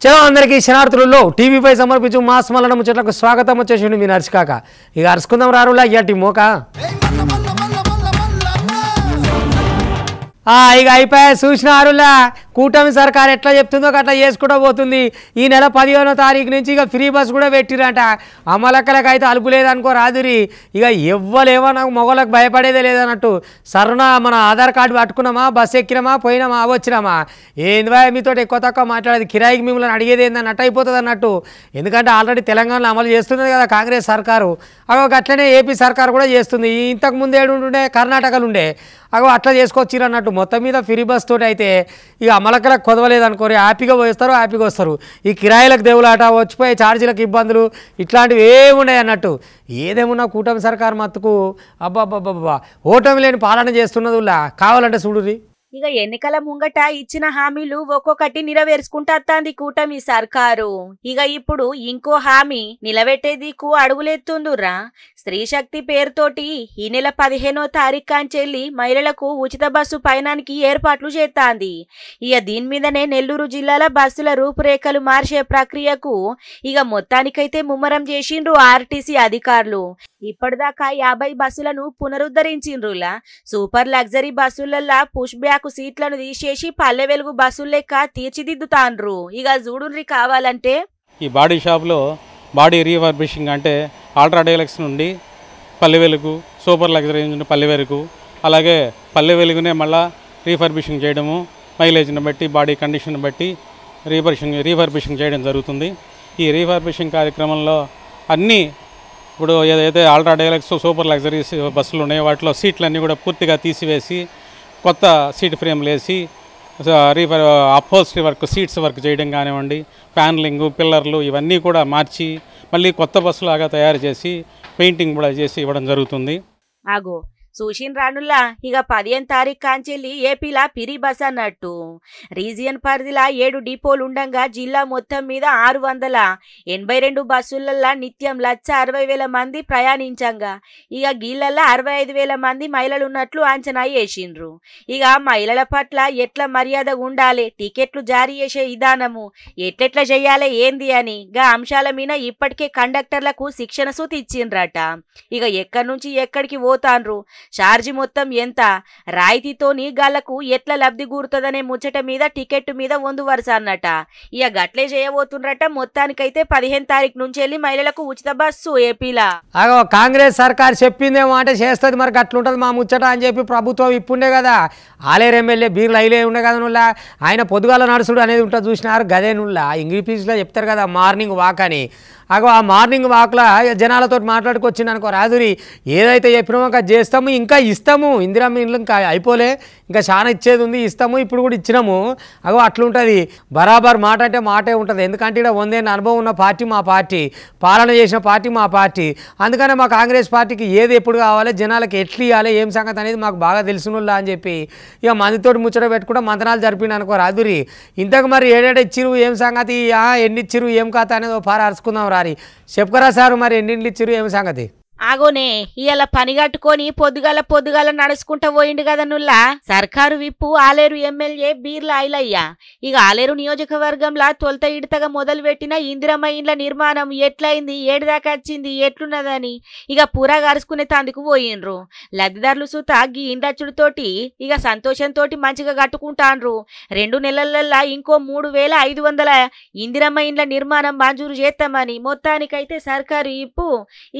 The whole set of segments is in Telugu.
చలో అందరికీ శనార్థులలో టీవీపై సమర్పించు మాస్ మల్లన ముచ్చట్లకు స్వాగతం. వచ్చేసిండు మీ నర్సికాక. ఇక అరుచుకుందాం రారులా ఇయ్యటి మోక. ఇక అయిపోయా చూసినారులా కూటమి సర్కార్ ఎట్లా చెప్తుందో అట్లా చేసుకుంటూ పోతుంది. ఈ నెల 15వ తారీఖు నుంచి ఇక ఫ్రీ బస్ కూడా పెట్టిరంట. అమలక్కలకు అయితే అలుపు లేదనుకో రాదురి. ఇక ఎవ్వలేమో నాకు మొగలకు భయపడేదే లేదన్నట్టు సరణ మన ఆధార్ కార్డు పట్టుకున్నామా, బస్సు ఎక్కినామా, పోయినామా, వచ్చినామా, ఏందివా మీతో ఎక్కువ తక్కువ మాట్లాడేది, కిరాయికి మిమ్మల్ని అడిగేది ఏందన్నట్టు అయిపోతుంది అన్నట్టు. ఎందుకంటే ఆల్రెడీ తెలంగాణలో అమలు చేస్తుంది కదా కాంగ్రెస్ సర్కారు. అట్లనే ఏపీ సర్కారు కూడా చేస్తుంది. ఇంతకుముందు ఏడుండే కర్ణాటకలు ఉండే అట్లా చేసుకొచ్చిరు అన్నట్టు. మొత్తం మీద ఫ్రీ బస్ తోటి అయితే ఇక అమలకలకు కొదవలేదనుకోరి హ్యాపీగా పోయిస్తారు, హ్యాపీగా వస్తారు. ఈ కిరాయిలకు దేవులాట, వచ్చిపోయే ఛార్జీలకు ఇబ్బందులు ఇట్లాంటివి ఏమున్నాయి అన్నట్టు. ఏదేమున్నా కూటమి సర్కారు మత్తుకు అబ్బాబ్బాబ్బా ఓటమి లేని పాలన చేస్తున్నదిలా. కావాలంటే చూడురి. ఇక ఎన్నికల ముంగట ఇచ్చిన హామీలు ఒక్కొక్కటి నెరవేర్చుకుంటాంది కూటమి సర్కారు. ఇక ఇప్పుడు ఇంకో హామీ నిలబెట్టేదికు అడుగులెత్తుందురా. స్త్రీ శక్తి పేరుతోటి ఈ నెల 15వ తారీఖు కాంచెల్లి మహిళలకు ఉచిత బస్సు పయనానికి ఏర్పాట్లు చేస్తాంది. ఇక దీని మీదనే నెల్లూరు జిల్లాల బస్సుల రూపురేఖలు మార్చే ప్రక్రియకు ఇక మొత్తానికైతే ముమ్మరం చేసిండ్రు ఆర్టీసీ అధికారులు. ఇప్పటిదాకా 50 బస్సులను పునరుద్ధరించిండ్రులా. సూపర్ లగ్జరీ బస్సులల్లా పుష్ బ్యాక్ సీట్లను తీసేసి పల్లె వెలుగు బస్సులు లెక్క తీర్చిదిద్దుతాండ్రు. ఇక చూడుర్రి కావాలంటే ఈ బాడీ షాప్లో బాడీ రీఫర్బిషింగ్ అంటే అల్ట్రా డీలక్స్ నుండి పల్లె వెలుగు, సూపర్ లగ్జరీ నుండి పల్లె వెలుగు, అలాగే పల్లె వెలుగునే మళ్ళీ రీఫర్బిషింగ్ చేయడము, మైలేజ్ని బట్టి బాడీ కండిషన్ బట్టి రీఫర్బిషింగ్ చేయడం జరుగుతుంది. ఈ రీఫర్బిషింగ్ కార్యక్రమంలో అన్నీ ఇప్పుడు ఏదైతే అల్ట్రా డీలక్స్, సూపర్ లగ్జరీ బస్సులు ఉన్నాయో వాటిలో సీట్లన్నీ కూడా పూర్తిగా తీసివేసి కొత్త సీట్ ఫ్రేమ్లు వేసి అప్హోల్స్టరీ వర్క్, సీట్స్ వర్క్ చేయడం కానివ్వండి, ప్యానలింగు, పిల్లర్లు ఇవన్నీ కూడా మార్చి మళ్ళీ కొత్త బస్సులాగా తయారు చేసి పెయింటింగ్ కూడా చేసి ఇవ్వడం జరుగుతుంది. ఆగో సూషిన్ రానుల్లా ఇక 15వ తారీఖు కాంచెల్లి ఏపీలా పిరి బస్ అన్నట్టు. రీజియన్ పరిధిలా 7 డిపోలు ఉండంగా జిల్లా మొత్తం మీద 682 బస్సులల్లా నిత్యం 1,60,000 మంది ప్రయాణించంగా ఇక గీళ్ళల్లా 65,000 మంది మహిళలు ఉన్నట్లు అంచనా వేసిండ్రు. ఇక మహిళల పట్ల ఎట్లా మర్యాద ఉండాలి, టికెట్లు జారీ చేసే విధానము ఎట్లెట్లా చెయ్యాలి ఏంది అని గా అంశాల మీద ఇప్పటికే కండక్టర్లకు శిక్షణ సూతి ఇచ్చిండ్రట. ఇక ఎక్కడి నుంచి ఎక్కడికి పోతాండ్రు, ఛార్జీ మొత్తం ఎంత, రాయితీతోని గాళ్లకు ఎట్లా లబ్ధి కూరుతుందనే ముచ్చట మీద టికెట్ మీద వందు వరుస అన్నట. ఇక గట్లే చేయబోతుండ్రట. మొత్తానికైతే 15వ తారీఖు నుంచి వెళ్ళి మహిళలకు ఉచిత బస్సు ఏపీలా. కాంగ్రెస్ సర్కార్ చెప్పిందేమో అంటే చేస్తుంది, మరి అట్లుంటుంది మా ముచ్చట అని చెప్పి ప్రభుత్వం ఇప్పుండే కదా. ఆలేరు ఎమ్మెల్యే బీర్లు అయిలే ఉండే కదా నుల్లా. ఆయన పొద్దుగాల నడుచుడు అనేది ఉంటుంది చూసినారు గదే నుల్లా. ఇంగ్లీష్లో చెప్తారు కదా మార్నింగ్ వాక్ అని. ఆ మార్నింగ్ వాక్లో జనాలతో మాట్లాడుకొచ్చింది అనుకో రాదురి. ఏదైతే చెప్పినామో అది చేస్తాము, ఇంకా ఇస్తాము. ఇందిరమ్మ ఇండ్లు ఇంకా అయిపోలే, ఇంకా చాలా ఇచ్చేది ఉంది, ఇస్తాము. ఇప్పుడు కూడా ఇచ్చినాము. అట్లుంటుంది. బరాబర్ మాట అంటే మాటే ఉంటుంది. ఎందుకంటే ఇక్కడ 100 ఏళ్ళ అనుభవం ఉన్న పార్టీ మా పార్టీ, పాలన చేసిన పార్టీ మా పార్టీ. అందుకనే మా కాంగ్రెస్ పార్టీకి ఏది ఎప్పుడు కావాలి, జనాలకు ఎట్లు ఇవ్వాలి, ఏం సంగతి అనేది మాకు బాగా తెలిసినోళ్ళ అని చెప్పి ఇక మందితోటి ముచ్చట పెట్టుకుంటే మంతనాలు జరిపిన అనుకో రాదురి. ఇంతకు మరి ఏడేట ఇచ్చిరు, ఏం సంగతి, ఎన్ని ఇచ్చిరు, ఏం కథ అనేది పార అరుచుకుందాం రారి. చెప్పుకరా సారు మరి ఎన్నింటిలు ఇచ్చిరు, ఏం సంగతి. ఆగోనే ఇయాల పని కట్టుకొని పొద్దుగాల నడుచుకుంటా పోయిండు కదా నుల్లా సర్కారు విప్పు ఆలేరు ఎమ్మెల్యే బీర్ల ఐలయ్య. ఇక ఆలేరు నియోజకవర్గంలో తొలత ఇడతగా మొదలు పెట్టిన ఇందిరమ్మ ఇండ్ల నిర్మాణం ఎట్లయింది, ఏడుదాకా వచ్చింది, ఎట్లున్నదని ఇక పూరా గరుచుకునే తందుకు పోయిండ్రు. లబ్ధిదారులు సుత గీ ఇండ్లచ్చుడితోటి ఇక సంతోషంతో మంచిగా కట్టుకుంటాండ్రు. 2 నెలలల్లా ఇంకో 3,500 ఇందిరమ్మ ఇండ్ల నిర్మాణం మంజూరు చేస్తామని మొత్తానికైతే సర్కారు ఇప్పు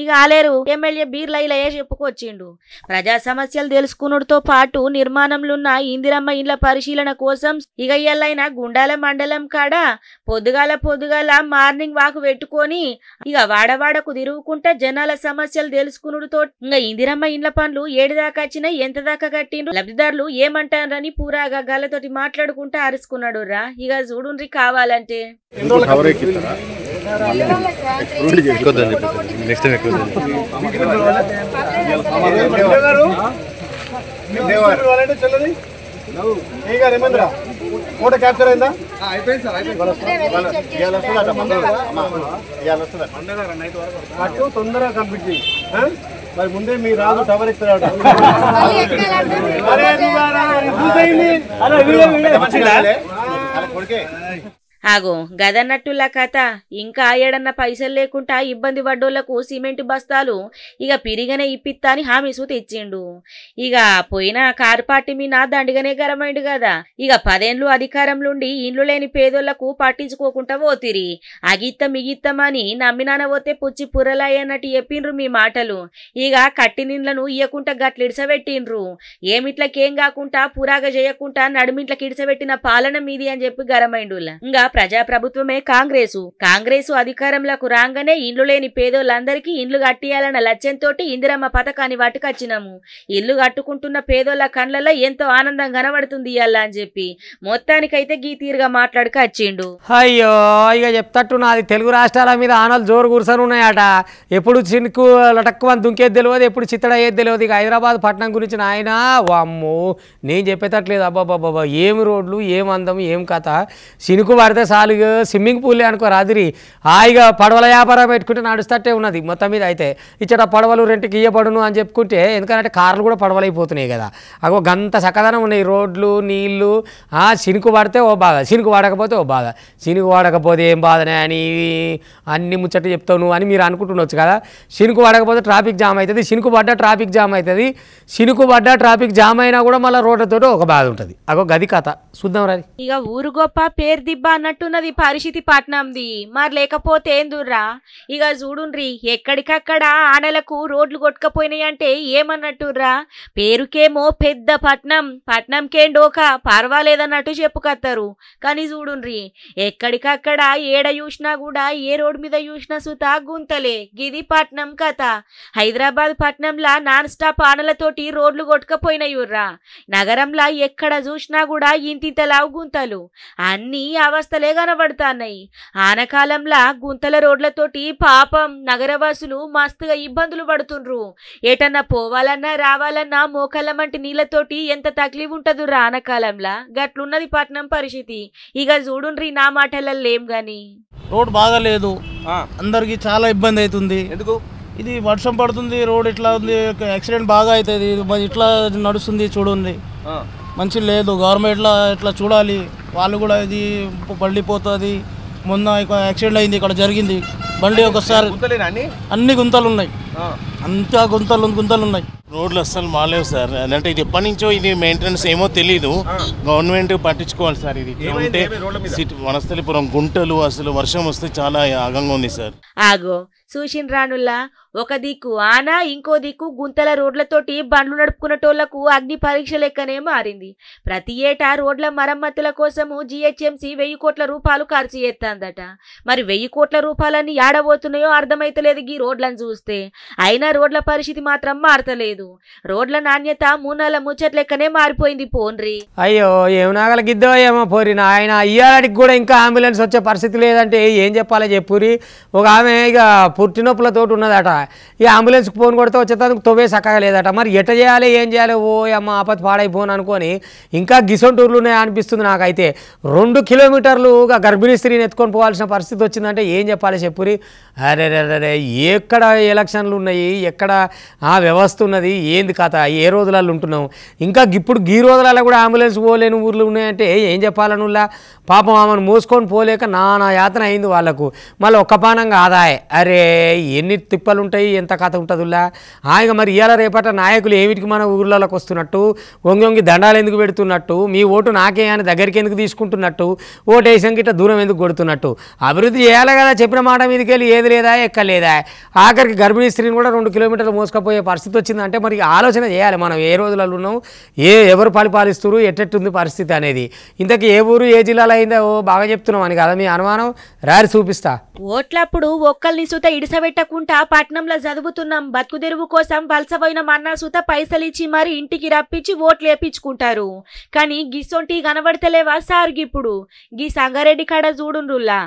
ఇక ఆలేరు ఎమ్మెల్యే బీర్ల ఐలయ్య చెప్పుకొచ్చిండు. ప్రజా సమస్యలు తెలుసుకున్నతో పాటు నిర్మాణంలోన్న ఇందిరమ్మ ఇండ్ల పరిశీలన కోసం ఇక ఇయ్యాలైన గుండాల మండలం కాడ పొద్దుగాల మార్నింగ్ వాక్ పెట్టుకొని ఇక వాడవాడకు తిరుగుకుంటా జనాల సమస్యలు తెలుసుకున్నతో ఇంకా ఇందిరమ్మ ఇండ్ల పనులు ఏడుదాకా వచ్చినా ఎంత దాకా కట్టిండ్రు, లబ్ధిదారులు ఏమంటారని పూరాగా గాలతోటి మాట్లాడుకుంటా అరుచుకున్నాడు రా. ఇక చూడుండ్రి కావాలంటే ఫోటో క్యాప్చర్ అయిందా? తొందరగా కంప్లీట్ చేయి. మరి ముందే మీ రాజు టవర్ ఎక్కుతాడు. ఆగో గదన్నట్టులా కథ. ఇంకా ఏడన్న పైసలు లేకుండా ఇబ్బంది పడ్డోళ్లకు సిమెంట్ బస్తాలు ఇక పిరిగనే ఇప్పిత్తా అని హామీ సూత ఇచ్చిండు. ఇక పోయిన కారు పార్టీ మీద దండిగానే గరమైండు కదా. ఇక 10 ఏళ్ళు అధికారంలోండి ఇండ్లు లేని పేదోళ్లకు పట్టించుకోకుండా పోతిరి. అగిత్తమిగిత్తమని నమ్మినాన పోతే పుచ్చి పుర్రలయ్యన్నట్టు చెప్పిండ్రు మీ మాటలు. ఇక కట్టినిండ్లను ఇయ్యకుండా గట్లిడిసబెట్టిండ్రు. ఏమిట్లకేం కాకుండా పురాగా చేయకుండా నడుమింట్లకి ఇడిసబెట్టిన పాలన మీది అని చెప్పి గరమైండులా. ఇంకా ప్రజాప్రభుత్వమే కాంగ్రెసు అధికారంలోకి రాగానే ఇండ్లు లేని పేదోళ్ళందరికీ ఇండ్లు కట్టియాలన్న లక్ష్యంతో ఇందిరమ్మ పథకాన్ని పట్టుకొచ్చినాము. ఇల్లు కట్టుకుంటున్న పేదోళ్ళ కండ్లలో ఎంతో ఆనందం కనబడుతుంది ఇయ్యాల అని చెప్పి మొత్తానికైతే గీ తీరుగా మాట్లాడుక వచ్చిండు. అయ్యో ఇక చెప్తట్టు నాది తెలుగు రాష్ట్రాల మీద ఆనలు జోరు కూర్చొని ఉన్నాయట. ఎప్పుడు చినుకు లటక్కువని దుంకేది తెలియదు, ఎప్పుడు చిత్తడయ్యేది తెలియదు. ఇక హైదరాబాద్ పట్టణం గురించి నాయన వామ్మో నేను చెప్పేటట్లేదు. అబ్బాబాబా ఏమి రోడ్లు, ఏం అందం, ఏం కథ. చినుకు పడితే సాలుగా స్విమ్మింగ్ పూలే అనుకో రాత్రి హాయిగా పడవల వ్యాపారం పెట్టుకుంటే నడుస్తట్టే ఉన్నది. మొత్తం మీద అయితే ఇచ్చట పడవలు రెంట్కి ఇయ్యబడును అని చెప్పుకుంటే, ఎందుకంటే కార్లు కూడా పడవలైపోతున్నాయి కదా. అగో గంత చక్కదనం ఉన్నాయి రోడ్లు, నీళ్లు. చినుకు పడితే ఓ బాధ, చినుకు పడకపోతే ఓ బాధ. చినుకు పడకపోతే ఏం బాధనే అని అన్ని ముచ్చట చెప్తావు నువ్వు అని మీరు అనుకుంటుండొచ్చు కదా. చినుకు పడకపోతే ట్రాఫిక్ జామ్ అవుతుంది, చినుకు పడ్డా ట్రాఫిక్ జామ్ అవుతుంది. చినుకు పడ్డా ట్రాఫిక్ జామ్ అయినా కూడా మళ్ళీ రోడ్లతో ఒక బాధ ఉంటుంది. అగో గది కథ చూద్దాం రా. ఇక ఊరు గొప్ప పేరు దిబ్బ అన్నట్టున్నది పరిస్థితి పట్నంది. మరి లేకపోతే ఏం దూర్రా. ఇక చూడుండ్రి ఎక్కడికక్కడ ఆనలకు రోడ్లు కొట్టుకపోయినాయి అంటే ఏమన్నట్టుర్రా. పేరుకేమో పెద్ద పట్నంకేం డోకా పర్వాలేదన్నట్టు చెప్పుకత్తారు. కానీ చూడుండ్రి ఎక్కడికక్కడ ఏడ చూసినా కూడా ఏ రోడ్డు మీద చూసినా సుతా గుంతలే. గిది పట్నం కథ. హైదరాబాద్ పట్నంలా నాన్ స్టాప్ ఆనలతోటి రోడ్లు కొట్టుకపోయినాయుర్రా. నగరంలా ఎక్కడ చూసినా కూడా ఇంతింతలావు గుంతలు. అన్నీ అవస్థలే కనబడుతున్నాయి. ఆనకాలంలా గుంతల రోడ్లతోటి పాపం నగరవాసులు మస్తుగా ఇబ్బందులు పడుతుండ్రు. ఏటన్నా పోవాలన్నా రావాలన్నా మోకాళ్ళ మంటి నీళ్లతోటి ఎంత తక్లీఫ్ ఉంటదు ఆనకాలంలా. గట్లున్నది పట్నం పరిస్థితి. ఇక చూడుండ్రి నా మాటలలో ఏం గాని రోడ్ బాగాలేదు, అందరికి చాలా ఇబ్బంది అవుతుంది. ఎందుకు ఇది వర్షం పడుతుంది, రోడ్ ఇట్లా ఉంది, యాక్సిడెంట్ బాగా అవుతుంది. ఇట్లా నడుస్తుంది చూడండి, మంచి లేదు. గవర్నమెంట్లో ఇట్లా చూడాలి. వాళ్ళు కూడా ఇది పడిపోతుంది. మొన్న యాక్సిడెంట్ అయింది, ఇక్కడ జరిగింది. బండి ఒకసారి అన్ని గుంతలు ఉన్నాయి, అంతా గుంతలు ఉన్నాయి. రోడ్లు అస్సలు బాగాలేవు సార్. అంటే ఇది ఎప్పటి నుంచో ఇది మెయింటెనెన్స్ ఏమో తెలీదు, గవర్నమెంట్ పట్టించుకోవాలి సార్. ఇది ఉంటే వనస్థలిపురం గుంటలు అసలు వర్షం వస్తే చాలా ఆగంగా ఉంది సార్. ఆగో చూసిన రానుల్లా ఒక దిక్కు ఆనా, ఇంకో దిక్కు గుంతల రోడ్లతోటి బండ్లు నడుపుకునేటోళ్లకు అగ్ని పరీక్ష లెక్కనే మారింది. ప్రతి ఏటా రోడ్ల మరమ్మతుల కోసము జిహెచ్ఎంసీ 1000 కోట్ల రూపాయలు ఖర్చు చేస్తుందట. మరి 1000 కోట్ల రూపాయలన్నీ ఏడబోతున్నాయో అర్థమైతలేదు ఈ రోడ్లను చూస్తే. అయినా రోడ్ల పరిస్థితి మాత్రం మారతలేదు. రోడ్ల నాణ్యత 3 నెలల ముచ్చట లెక్కనే మారిపోయింది పోన్రి. అయ్యో ఏం నాగలగిద్దో ఏమో పోరిన ఆయన ఇయ్యాలడికి కూడా ఇంకా అంబులెన్స్ వచ్చే పరిస్థితి లేదంటే ఏం చెప్పాలో చెప్పురి. ఒక ఆమె ఇక పుట్టినొప్పులతో ఉన్నదట. ఈ అంబులెన్స్కి ఫోన్ కొడితే వచ్చేందుకు తొవ్వే చక్కగా లేదట. మరి ఎట్ట చేయాలి, ఏం చేయాలి, ఓ అమ్మ ఆపత్తి పాడైపోను అనుకొని ఇంకా గిసొంటూర్లు అనిపిస్తుంది నాకైతే. 2 కిలోమీటర్లు గర్భిణీ స్త్రీని ఎత్తుకొని పోవాల్సిన పరిస్థితి వచ్చిందంటే ఏం చెప్పాలి చెప్పురి. అరే ఎక్కడ ఎలక్షన్లు ఉన్నాయి, ఎక్కడ వ్యవస్థ ఉన్నది, ఏంది కథ, ఏ రోజులలో ఉంటున్నాం. ఇంకా ఇప్పుడు ఈ రోజులలో కూడా అంబులెన్స్ పోలేని ఊర్లు ఉన్నాయంటే ఏం చెప్పాలనుల్లా. పాపం ఆమెను మోసుకొని పోలేక నానా యాతన అయింది వాళ్ళకు. మళ్ళీ ఒక్క పానంగా ఆదాయ. అరే ఎన్ని తిప్పలు ఉంటాయి, ఎంత కథ ఉంటుందిలా. ఆయన మరి ఇవాళ రేపట నాయకులు ఏమిటికి మన ఊర్లలోకి వస్తున్నట్టు, వంగి దండాలు ఎందుకు పెడుతున్నట్టు, మీ ఓటు నాకే అని దగ్గరికి ఎందుకు తీసుకుంటున్నట్టు, ఓటు వేసాం గిట్ట దూరం ఎందుకు కొడుతున్నట్టు. అభివృద్ధి చేయాలి కదా, చెప్పిన మాట మీదకి వెళ్ళి ఏది లేదా ఎక్కలేదా. ఆఖరికి గర్భిణీ స్త్రీని కూడా 2 కిలోమీటర్లు మోసుకపోయే పరిస్థితి వచ్చిందంటే మరి ఆలోచన చేయాలి మనం ఏ రోజులలో ఉన్నాం, ఎవరు పరిపాలిస్తున్నారు, ఎట్టెట్టుంది పరిస్థితి అనేది. ఇంతకీ ఏ ఊరు ఏ జిల్లాలో అయిందో బాగా చెప్తున్నాం అని కదా మీ అనుమానం. రారి చూపిస్తా. ఓట్లప్పుడు ఒక్కల్ని సుత ఇడిసబెట్టకుండా పట్నంలో చదువుతున్నాం, బతుకు తెరువు కోసం వలసపోయిన మన్నా సుత పైసలు ఇచ్చి మరి ఇంటికి రప్పించి ఓట్లు వేపించుకుంటారు. కానీ గిసొంటి కనబడతలేవా సార్. ఇప్పుడు గీ సంగారెడ్డి కాడ చూడుండ్రుల్లా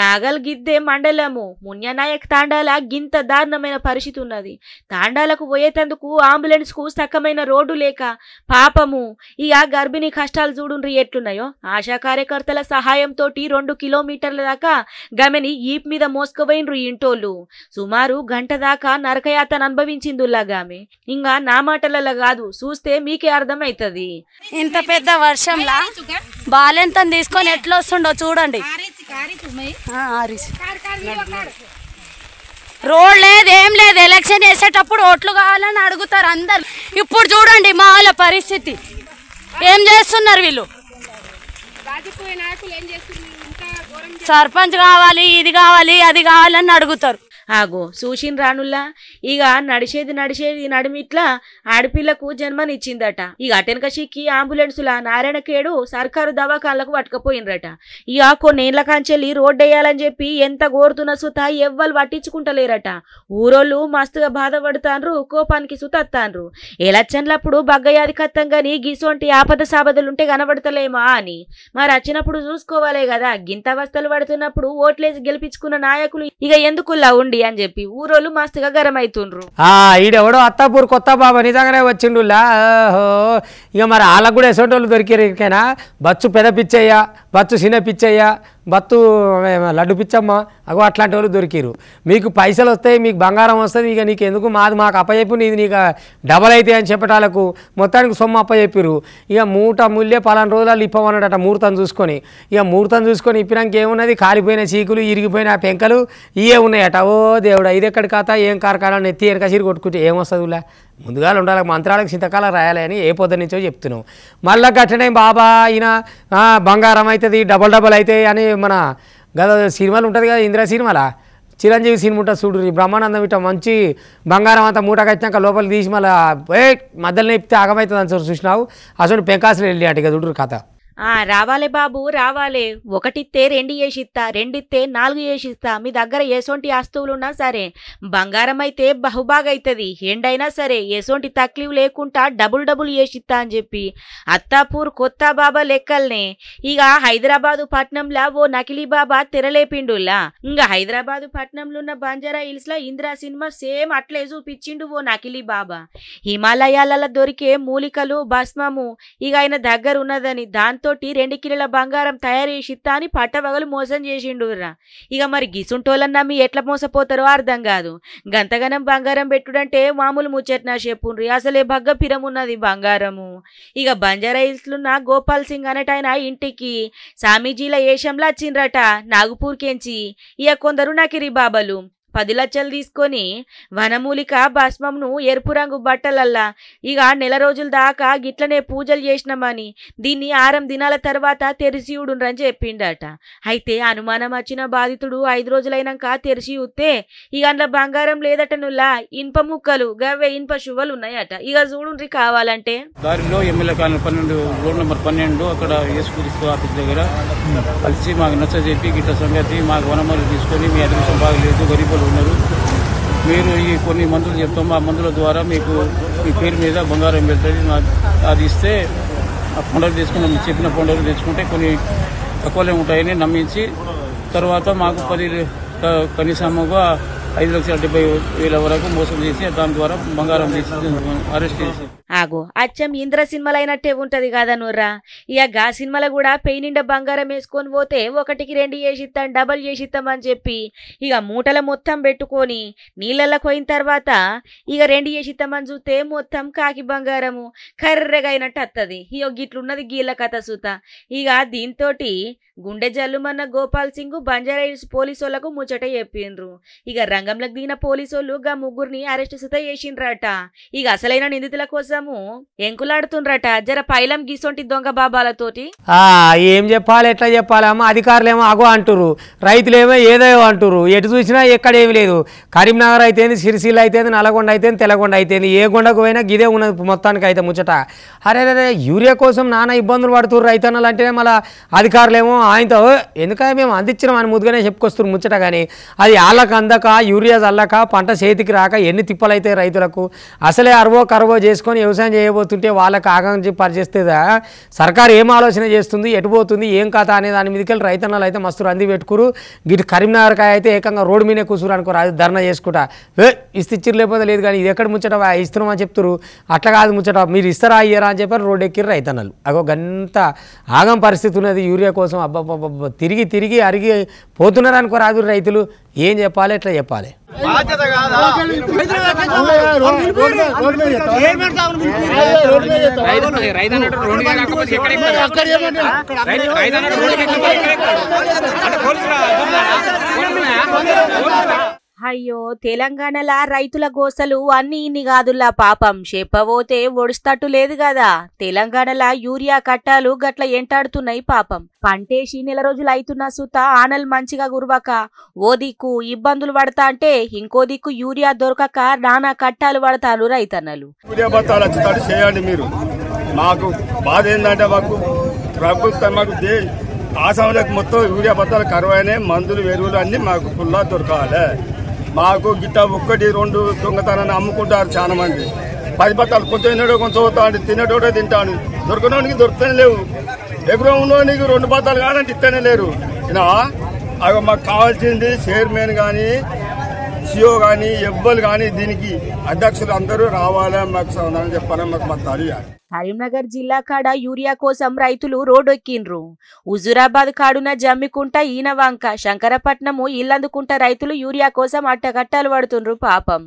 నాగల్ గిద్దే మండలము మున్యనాయక్ తాండాల గింత దారుణమైన పరిస్థితి ఉన్నది. తాండాలకు పోయేటందుకు అంబులెన్స్ కు సక్కమైన రోడ్డు లేక పాపము ఇక గర్భిణీ కష్టాలు చూడుండ్రి ఎట్లున్నాయో. ఆశా కార్యకర్తల సహాయంతో 2 కిలోమీటర్ల దాకా గమెని ఈప్ మీద మోసుకుపోయినరు ఇంటోళ్ళు. సుమారు గంట దాకా నరకయాతన అనుభవించిందులాగామె. ఇంకా నా మాటలలో కాదు, చూస్తే మీకే అర్థమైతది. ఇంత పెద్ద వర్షంలా బాలెంత తీసుకొని ఎట్లా వస్తుండో చూడండి. రోడ్ లేదు, ఏం లేదు. ఎలక్షన్ చేసేటప్పుడు ఓట్లు కావాలని అడుగుతారు అందరు. ఇప్పుడు చూడండి మా వాళ్ళ పరిస్థితి, ఏం చేస్తున్నారు వీళ్ళు. సర్పంచ్ కావాలి, ఇది కావాలి, అది కావాలని అడుగుతారు. ఆగో చూసిన రానుల్లా, ఇక నడిచేది నడిమిట్లా ఆడపిల్లకు జన్మనిచ్చిందట. ఇక అటెనక సిక్కి అంబులెన్సులా నారాయణఖేడు సర్కారు దవాఖాన్లకు పట్టుకపోయినరట. ఇక కొన్నేళ్ల కాంచెల్లి రోడ్డు వేయాలని చెప్పి ఎంత కోరుతున్న సుత ఎవ్వరు పట్టించుకుంటలేరట. ఊరోళ్ళు మస్తుగా బాధపడుతాన్రు, కోపానికి సుతత్తాన్రు. ఎలక్షన్లప్పుడు బగ్గయాది కత్తంగాని గిసోంటి ఆపద సాబదలుంటే కనబడతలేమా అని. మరి వచ్చినప్పుడు చూసుకోవాలే కదా. గింత అవస్థలు పడుతున్నప్పుడు ఓట్లేసి గెలిపించుకున్న నాయకులు ఇక ఎందుకులా ఉండి అని చెప్పి ఊరోళ్ళు మస్తుగా గరం అవుతుండ్రు. ఈడెవడో అత్తాపూర్ కొత్త బాబా నిజంగానే వచ్చిండులా. ఇక మరి వాళ్ళకు కూడా ఎసోటోళ్ళు దొరికిరికైనా బచ్చు పెద్ద పిచ్చయ్య, బచ్చు చిన్న పిచ్చయ్య, బత్తు లడ్డు పిచ్చమ్మ, అగో అట్లాంటి వాళ్ళు దొరికిరు. మీకు పైసలు వస్తాయి, మీకు బంగారం వస్తుంది, ఇక నీకు ఎందుకు మాది మాకు అప్పచెప్పు, నీది నీకు డబల్ అయితే అని చెప్పటాలకు మొత్తానికి సొమ్ము అప్పచెప్పిరు. ఇక మూట ముల్లే పలానా రోజులు ఇప్పమన్నాడట ముహూర్తం చూసుకొని. ఇక ముహూర్తం చూసుకొని ఇప్పినాక ఏమున్నది, కాలిపోయిన చీకులు, ఇరిగిపోయిన పెంకలు ఇవే ఉన్నాయట. ఓ దేవుడా, ఇది ఎక్కడి కాత, ఏం కార్ఖానా ఎత్తి వెనక చీరు కొట్టుకుంటే ఏమొస్తుందిలా. ముందుగా ఉండాలి, మంత్రాలకు చింతకాలం రాయాలి అని ఏ పొద్దు నుంచో చెప్తున్నాం. మళ్ళీ గట్టనే బాబా ఈయన బంగారం అవుతుంది, డబల్ అవుతాయి అని మన గద సినిమాలు ఉంటుంది కదా, ఇందిరా సినిమాలా చిరంజీవి సినిమా ఉంటుంది చూడు, బ్రహ్మానందం ఇట్లా మంచి బంగారం అంతా మూట కట్టినాక లోపలికి తీసి మళ్ళీ మధ్యలో నేపితే ఆగమవుతుంది అని చూసినావు. అసలు పెంకాసులు వెళ్ళి అటు ఇక చూడరు కథ. రావాలే బాబు రావాలే, ఒకటిస్తే 2 వేసిస్తా, 2 ఇస్తే 4 వేసిస్తా. మీ దగ్గర ఏసోంటి ఆస్తువులున్నా సరే బంగారం అయితే బహుబాగైతుంది, ఎండైనా సరే ఏసోంటి తక్లీవ్ లేకుండా డబుల్ వేసిస్తా అని చెప్పి అత్తాపూర్ కొత్త బాబా లెక్కల్నే ఇక హైదరాబాదు పట్నంలో ఓ నకిలీ బాబా తెరలేపిండులా. ఇంకా హైదరాబాదు పట్నంలో ఉన్న బంజారా హిల్స్ లో ఇందిరా సినిమా సేమ్ అట్లే చూపించిండు ఓ నకిలీ బాబా. హిమాలయాలలో దొరికే మూలికలు భస్మము ఇక ఆయన దగ్గర ఉన్నదని దాంతో 2 కిలోల బంగారం తయారు చేసి ఇస్తా అని పట్టవగలు మోసం చేసిండురా. ఇక మరి గిసుంటోళ్ళని నమ్మి ఎట్లా మోసపోతారో అర్థం కాదు. గంతగనం బంగారం పెట్టుడంటే మామూలు ముచ్చట్నా చెప్పుండ్రి, అసలే బగ్గ పిరమున్నది బంగారము. ఇక బంజారా హిల్స్లున్న గోపాల్ సింగ్ అనటైన ఇంటికి సామీజీల ఏషంలో వచ్చిండ్రట నాగపూర్కెంచి. ఇక కొందరు నకిరీ బాబాలు 10 లక్షలు తీసుకొని వనమూలిక భస్మంను ఎరుపు రంగు బట్టలల్లా ఇక నెల రోజుల దాకా గిట్లనే పూజలు చేసినామని దీన్ని 6 దినాల తర్వాత తెరిచి ఉడునని చెప్పిండట. అయితే అనుమానం వచ్చిన బాధితుడు 5 రోజులైనాక తెరిచి ఉత్తే ఇక అందులో బంగారం లేదట నుల్లా, ఇనుప ముక్కలు గవ్వే ఇనుప శువ్వలు ఉన్నాయట. ఇక చూడుండ్రి కావాలంటే. దారిలో ఎమ్మెల్యే కాలనీ 12 రోడ్ నెంబర్ 12 అక్కడ యేసుక్రీస్తు ఆఫీస్ దగ్గర కలిసి మాకు నచ్చ చెప్పి గిట్ల సంగతి మాకు వనమూలి తీసుకొని మీ అదృష్టం బాగలేదు, గరీబులు ఉన్నారు, మీరు ఈ కొన్ని మందులు చెప్తాము, ఆ మందుల ద్వారా మీకు మీ పేరు మీద బంగారం వెళ్తుంది, అది ఇస్తే ఆ పండుగలు తీసుకుని మీరు చెప్పిన పండుగలు తెచ్చుకుంటే కొన్ని తక్కువలే ఉంటాయని నమ్మించి తర్వాత మాకు కనీసముగా 5,70,000 వరకు మోసం చేసి దాని ద్వారా బంగారం తీసి అరెస్ట్ చేసి. ఆగో అచ్చం ఇంద్ర సినిమాలైనట్టే ఉంటది కదా నుర్రా. ఇక గా సినిమాలో కూడా పెయినిండ బంగారం వేసుకొని పోతే 1కి 2 చేసిస్తాం, డబల్ చేసిస్తామని చెప్పి ఇక మూటల మొత్తం పెట్టుకొని నీళ్ళలో పోయిన తర్వాత ఇక 2 చేసిస్తామని చూస్తే మొత్తం కాకి బంగారము కర్రెగా అయినట్టు వస్తుంది. ఇక గిట్లున్నది గీళ్ళ కథ సూత. ఇక దీంతో గుండె జల్లుమన్న గోపాల్ సింగ్ బంజారా హిల్స్ పోలీసోళ్లకు ముచ్చట చెప్పిండ్రు. ఇక రంగంలోకి దిగిన పోలీసోళ్ళు గా 3 అరెస్ట్ సుత చేసిండ్రట. ఇక అసలైన నిందితుల కోసము ఎంకులాడుతుండ్రట జర పైలం గీసొంటి దొంగ బాబాలతోటి. ఏం చెప్పాలి, ఎట్లా చెప్పాలమ్మా, అధికారులేమో అగో అంటురు, రైతులేమో ఏదో అంటురు, ఎటు చూసినా ఎక్కడేమి లేదు. కరీంనగర్ అయితేంది, సిరిసిల్ల అయితేంది, నల్గొండ అయితేంది, తెల్లగొండ అయితేంది, ఏ కొండకు పోయినా గిదే ఉన్నది మొత్తానికి అయితే ముచ్చట. అరే యూరియా కోసం నానా ఇబ్బందులు పడుతుర్రు రైతన్నలు అంటేనే మళ్ళీ అధికారులేమో ఆయనతో ఎందుకంటే మేము అందించినాం అని ముద్దుగానే చెప్పుకొస్తున్నారు ముచ్చట. కానీ అది వాళ్ళకు అందక యూరియా చల్లక పంట చేతికి రాక ఎన్ని తిప్పలైతే రైతులకు. అసలే కరువో చేసుకొని వ్యవసాయం చేయబోతుంటే వాళ్ళకి ఆకాంక్ష పరిచేస్తుందా సర్కారు ఏం ఆలోచన చేస్తుంది, ఎటు పోతుంది, ఏం కథ అనే దాని మీదకెళ్ళి రైతన్నలు అయితే మస్తు రంది పెట్టుకురు. గిటు కరీంనగర్ కాయ అయితే ఏకంగా రోడ్డు మీదే కూర్చురు అనుకోరు, అది ధర్నా చేసుకుంటా ఇచ్చిరు లేకపోతే లేదు. కానీ ఇది ఎక్కడ ముచ్చట ఇస్తున్నామని చెప్తారు, అట్లా కాదు ముచ్చట, మీరు ఇస్తారా అయ్యారా అని చెప్పారు రోడ్డు ఎక్కిరు రైతన్నలు. అగో గంత ఆగం పరిస్థితి ఉన్నది యూరియా కోసం. అబ్బాబ్బా తిరిగి అరిగి పోతున్నారు అనుకో రాదు రైతులు. ఏం చెప్పాలి ఎట్లా చెప్పాలి అయ్యో తెలంగాణలా రైతుల గోసలు అన్ని ఇన్ని కాదుల్లా పాపం చెప్పబోతే ఒడిస్తట్టు లేదు కదా. తెలంగాణలా యూరియా కట్టాలు గట్ల ఎంటాడుతున్నాయి పాపం. పంటేసి నెల రోజులు అవుతున్నా సుత ఆనలు మంచిగా గురవక ఓ దిక్కు ఇబ్బందులు పడతా అంటే ఇంకో దిక్కు యూరియా దొరకక నానా కట్టాలు పడతారు రైతన్నలు. మీరు మాకు బాధ ఏంటంటే మాకు ప్రభుత్వం మాకు ఆసాములకు మొత్తం యూరియా బత్తాలు కరువైన మందులు ఎరువులు అన్ని మాకు ఫుల్లా దొరకాలి. మాకు గిట్ట 1-2 దొంగతనాన్ని అమ్ముకుంటారు చాలా మంది. 10 బత్తాలు కొంచెం తినడో కొంచెం అవుతాడు, తినేటోడే తింటాను. దొరకడానికి దొరుకుతూనే లేవు. ఎగురం ఉన్నోనికి 2 బత్తాలు కావాలంటే ఇస్తేనే లేరు. అవి మాకు కావాల్సింది చైర్మన్ కానీ సిఓ కానీ ఎవ్వరు కానీ దీనికి అధ్యక్షులు అందరూ రావాలా, మాకు సమాధానం చెప్పాలని మాకు మతాలు. కరీంనగర్ జిల్లా కాడ యూరియా కోసం రైతులు రోడ్డెక్కిండ్రు. హుజూరాబాద్ కాడున జమ్మికుంట ఈనవంక శంకరపట్నము ఇల్లందుకుంట రైతులు యూరియా కోసం అట్టకట్టాలు పడుతుండ్రు పాపం.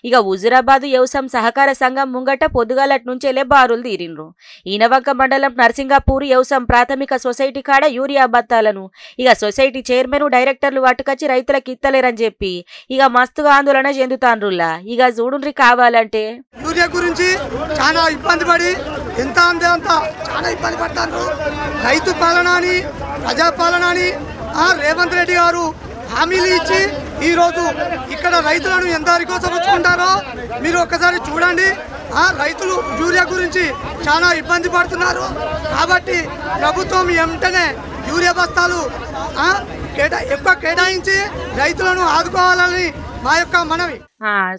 ఇక హుజూరాబాద్ వ్యవసాయ సహకార సంఘం ముంగట పొద్దుగాలటి నుంచేలే బారులు తీరిండ్రు. ఈనవంక మండలం నర్సింగాపూర్ వ్యవసాయ ప్రాథమిక సొసైటీ కాడ యూరియా బత్తాలను ఇక సొసైటీ చైర్మన్ డైరెక్టర్లు పట్టుకొచ్చి రైతులకు ఇత్తలేరని చెప్పి ఇక మస్తుగా ఆందోళన చెందుతాండ్రులా. ఇక చూడుండ్రి కావాలంటే యూరియా గురించి చాలా ఇబ్బంది పడి ఎంత అంతే అంత చాలా ఇబ్బంది పడతారు. రైతు పాలన అని ప్రజాపాలన అని రేవంత్ రెడ్డి గారు హామీలు ఇచ్చి ఈరోజు ఇక్కడ రైతులను ఎంతవరకు కోసం ఉంచుకుంటారో మీరు ఒక్కసారి చూడండి. రైతులు యూరియా గురించి చాలా ఇబ్బంది పడుతున్నారు. కాబట్టి ప్రభుత్వం వెంటనే యూరియా బస్తాలు ఎక్కువ కేటాయించి రైతులను ఆదుకోవాలని మా యొక్క మనవి.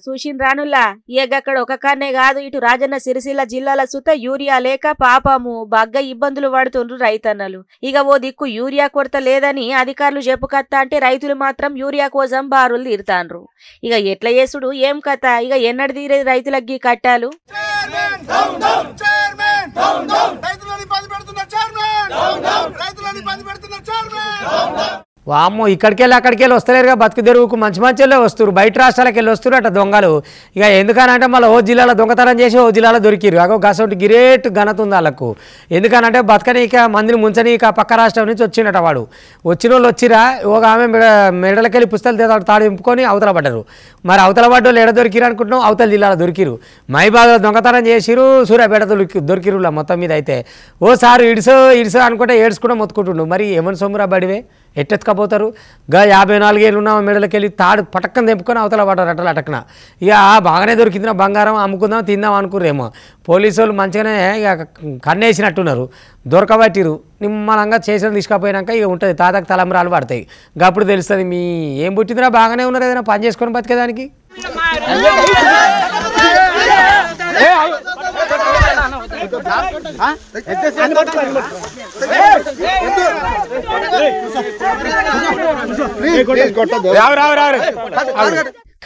చూసిన రానుల్లా ఇక ఒక కానే కాదు, ఇటు రాజన్న సిరిసిల్ల జిల్లాల సుత యూరియా లేక పాపము బాగా ఇబ్బందులు పడుతుండ్రు రైతన్నలు. ఇక ఓ దిక్కు యూరియా కొరత లేదని అధికారులు చెప్పుకత్తా అంటే రైతులు మాత్రం యూరియా కోసం బారులు తీరుతాండ్రు. ఇక ఎట్ల చేసుడు ఏం కథ, ఇక ఎన్నడు తీరేది రైతులకి కట్టాలు. వామ్మో ఇక్కడికెళ్ళి అక్కడికెళ్ళి వస్తలేరుగా, బతుకు తెరువుకు మంచి మంచిలో వస్తారు, బయట రాష్ట్రాలకు వెళ్ళి వస్తారు అట దొంగలు. ఇక ఎందుకనంటే మళ్ళీ ఓ జిల్లాలో దొంగతనం చేసి ఓ జిల్లాలో దొరికిరు. అగో గసంటి గిరేట్ ఘనత ఉంది వాళ్ళకు. ఎందుకనంటే బతకనీక మందిని ముంచనీక పక్క రాష్ట్రం నుంచి వచ్చినట వాడు. వచ్చిన వాళ్ళు వచ్చిరా ఒక ఆమె మెడలకెళ్ళి పుస్తకాలు తాడు ఇంపుకొని అవతల పడ్డారు. మరి అవతల పడ్డ వాళ్ళు ఎడ దొరికిరు అనుకుంటున్నాం, అవతల జిల్లాలో దొరికిరు. మైబాద్లో దొంగతనం చేసిరు, సూర్యాపేట దొరికిరు మొత్తం మీద. అయితే ఓసారి ఇడుసో అనుకుంటే ఏడ్చుకుంటూ మొత్తుకుంటుండు. మరి ఏమని సొమ్మురా బడివే ఎట్టెత్తుకపోతారు. 54 ఏళ్ళు ఉన్న మెడలకెళ్ళి తాడు పటక్కన తెంపుకొని అవతల పడ్డారు అట్టలు అటక్కన. ఇక బాగానే దొరికిందిన బంగారం అమ్ముకుందాం తిందాం అనుకుర్రేమో. పోలీసు వాళ్ళు మంచిగానే ఇక కన్నేసినట్టున్నారు, దొరకబట్టిరు. నిమ్మలంగా చేసిన తీసుకపోయినాక ఇక ఉంటుంది తాతకు తలంబరాలు పడతాయి. అప్పుడు తెలుస్తుంది మీ ఏం పుట్టిందిరా బాగానే ఉన్నారు ఏదైనా పని చేసుకొని బతికేదానికి.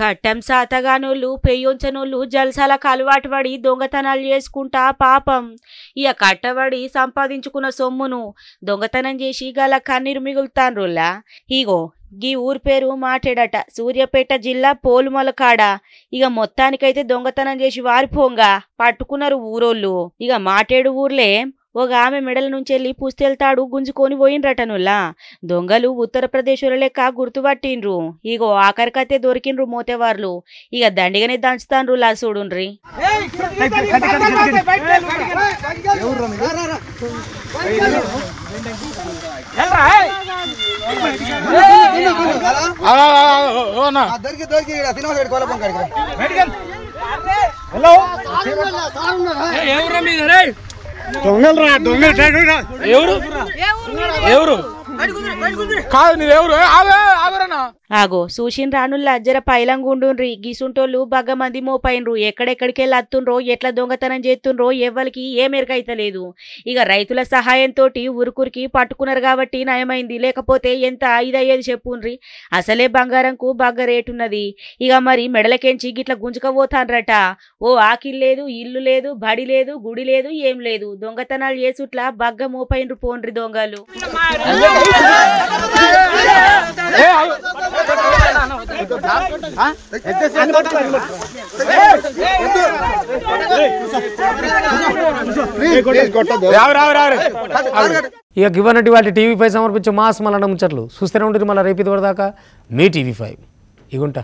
కట్టం సాతగానోళ్ళు పెయ్యొంచనోళ్ళు జల్సాలకు అలవాటు పడి దొంగతనాలు చేసుకుంటా పాపం ఇక కట్టబడి సంపాదించుకున్న సొమ్మును దొంగతనం చేసి గల కన్నీరు మిగులుతాన్రులా. ఇగో గీ ఊరి పేరు మాటేడట, సూర్యాపేట జిల్లా పోలుమలకాడ. ఇక మొత్తానికైతే దొంగతనం చేసి వారిపోంగా పట్టుకున్నారు ఊరోళ్ళు. ఇక మాటేడు ఊర్లే ఒక ఆమె మెడల నుంచి వెళ్ళి పుస్తెళ్తాడు గుంజుకొని పోయినరటనులా. దొంగలు ఉత్తరప్రదేశ్ లెక్క గుర్తుపట్టిండ్రు. ఇగో ఆఖరికైతే దొరికిండ్రు మోతేవార్లు. ఇక దండిగానే దంచుతాండ్రు లా చూడుండ్రి. ఆగో సూషిన్ రానుల్లా జర పైలంగుండుండ్రి. గిసుంటోళ్ళు బగ్గ మంది మోపైన్రు. ఎక్కడెక్కడికెళ్ళి అత్తుండ్రో ఎట్లా దొంగతనం చేస్తుండ్రో ఎవ్వరికి ఏ మెరుగైతలేదు. ఇక రైతుల సహాయంతో ఉరుకురికి పట్టుకున్నారు కాబట్టి నయమైంది, లేకపోతే ఎంత ఇదయ్యేది చెప్పుండ్రి. అసలే బంగారంకు బగ్గ రేటున్నది. ఇక మరి మెడలకెంచి గిట్ల గుంజుకపోతాన్రట. ఓ ఆకిల్ లేదు, ఇల్లు లేదు, బడి లేదు, గుడి లేదు, ఏం లేదు. దొంగతనాలు చేసుట్లా బగ్గ మోపైన్రు పోండ్రి దొంగలు. ఇక గివన్నట్టు వాటి టీవీ5 సమర్పించే మాస్ మళ్ళీ ముచ్చట్లు చూస్తూనే ఉంటుంది. మళ్ళీ రేపు ఇది వరదాకా మీ టీవీ5 ఇగుంటా.